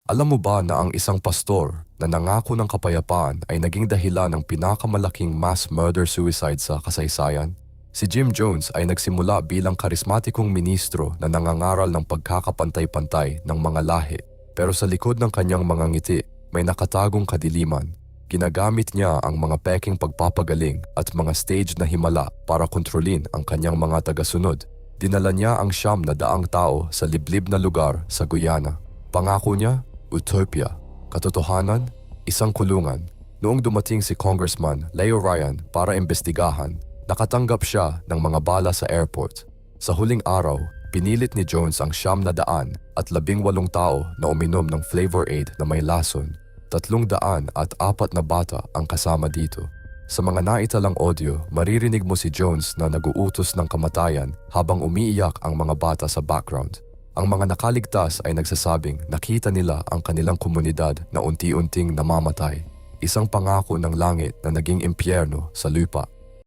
Alam mo ba na ang isang pastor na nangako ng kapayapaan ay naging dahilan ng pinakamalaking mass murder-suicide sa kasaysayan? Si Jim Jones ay nagsimula bilang karismatikong ministro na nangangaral ng pagkakapantay-pantay ng mga lahi. Pero sa likod ng kanyang mga ngiti, may nakatagong kadiliman. Ginagamit niya ang mga peking pagpapagaling at mga stage na himala para kontrolin ang kanyang mga tagasunod. Dinala niya ang 900 tao sa liblib na lugar sa Guyana. Pangako niya, utopia. Katotohanan, isang kulungan. Noong dumating si Congressman Leo Ryan para imbestigahan, nakatanggap siya ng mga bala sa airport. Sa huling araw, pinilit ni Jones ang 900 at 18 tao na uminom ng Flavor Aid na may lason. 304 na bata ang kasama dito. Sa mga naitalang audio, maririnig mo si Jones na naguutos ng kamatayan habang umiiyak ang mga bata sa background. Ang mga nakaligtas ay nagsasabing nakita nila ang kanilang komunidad na unti-unting namamatay. Isang pangako ng langit na naging impyerno sa lupa.